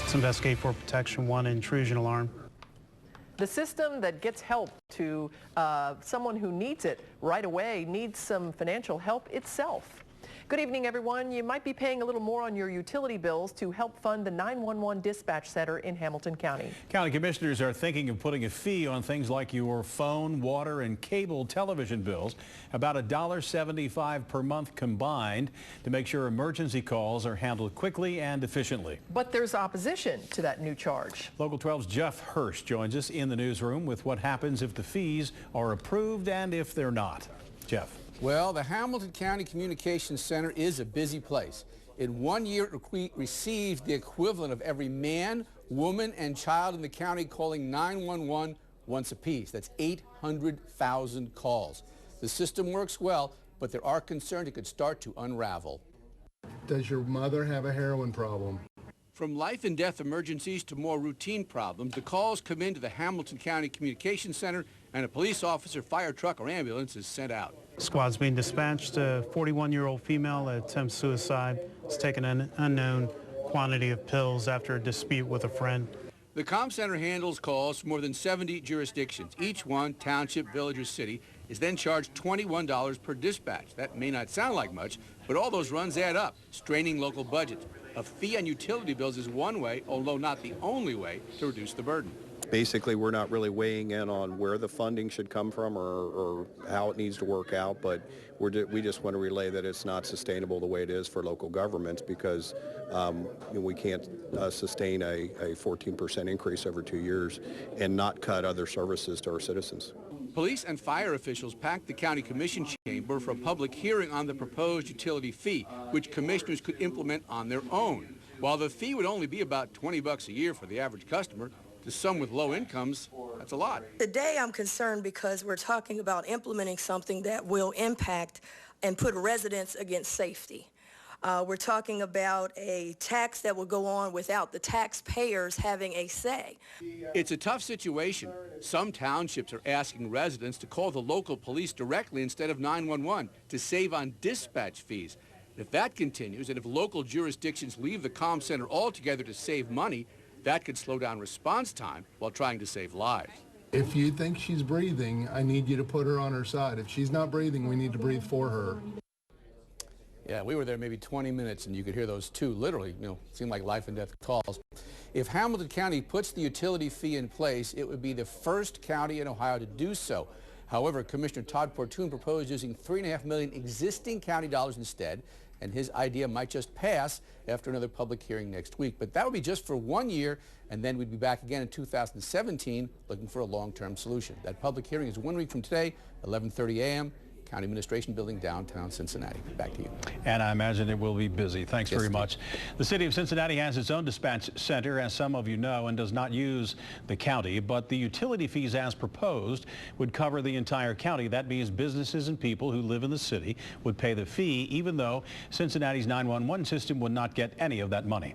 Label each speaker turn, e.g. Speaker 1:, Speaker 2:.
Speaker 1: Let's investigate for protection 1 intrusion alarm.
Speaker 2: The system that gets help to someone who needs it right away needs some financial help itself. Good evening, everyone. You might be paying a little more on your utility bills to help fund the 911 dispatch center in Hamilton County.
Speaker 3: County commissioners are thinking of putting a fee on things like your phone, water, and cable television bills, about $1.75 per month combined, to make sure emergency calls are handled quickly and efficiently.
Speaker 2: But there's opposition to that new charge.
Speaker 3: Local 12's Jeff Hirsch joins us in the newsroom with what happens if the fees are approved and if they're not. Jeff.
Speaker 4: Well, the Hamilton County Communications Center is a busy place. In 1 year, it received the equivalent of every man, woman, and child in the county calling 911 once apiece. That's 800,000 calls. The system works well, but there are concerns it could start to unravel.
Speaker 5: Does your mother have a heroin problem?
Speaker 4: From life and death emergencies to more routine problems, the calls come into the Hamilton County Communications Center, and a police officer, fire truck, or ambulance is sent out.
Speaker 1: Squad's being dispatched. A 41-year-old female attempts suicide. Has taken an unknown quantity of pills after a dispute with a friend.
Speaker 4: The comm center handles calls from more than 70 jurisdictions. Each one, township, village, or city, is then charged $21 per dispatch. That may not sound like much, but all those runs add up, straining local budgets. A fee on utility bills is one way, although not the only way, to reduce the burden.
Speaker 6: Basically, we're not really weighing in on where the funding should come from or how it needs to work out, but we just want to relay that it's not sustainable the way it is for local governments, because we can't sustain a 14% increase over 2 years and not cut other services to our citizens.
Speaker 4: Police and fire officials packed the county commission chamber for a public hearing on the proposed utility fee, which commissioners could implement on their own. While the fee would only be about $20 a year for the average customer, to some with low incomes, that's a lot.
Speaker 7: Today I'm concerned because we're talking about implementing something that will impact and put residents against safety. We're talking about a tax that will go on without the taxpayers having a say.
Speaker 4: It's a tough situation. Some townships are asking residents to call the local police directly instead of 911 to save on dispatch fees. If that continues, and if local jurisdictions leave the comm center altogether to save money, that could slow down response time while trying to save lives.
Speaker 5: If you think she's breathing, I need you to put her on her side. If she's not breathing, we need to breathe for her.
Speaker 4: Yeah, we were there maybe 20 minutes, and you could hear those two literally, seem like life and death calls. If Hamilton County puts the utility fee in place, it would be the first county in Ohio to do so. However, Commissioner Todd Portune proposed using $3.5 million existing county dollars instead, and his idea might just pass after another public hearing next week. But that would be just for 1 year, and then we'd be back again in 2017 looking for a long-term solution. That public hearing is 1 week from today, 11:30 a.m., County Administration Building, downtown Cincinnati. Back to you.
Speaker 3: And I imagine it will be busy. Thanks very much. The city of Cincinnati has its own dispatch center, as some of you know, and does not use the county. But the utility fees as proposed would cover the entire county. That means businesses and people who live in the city would pay the fee, even though Cincinnati's 911 system would not get any of that money.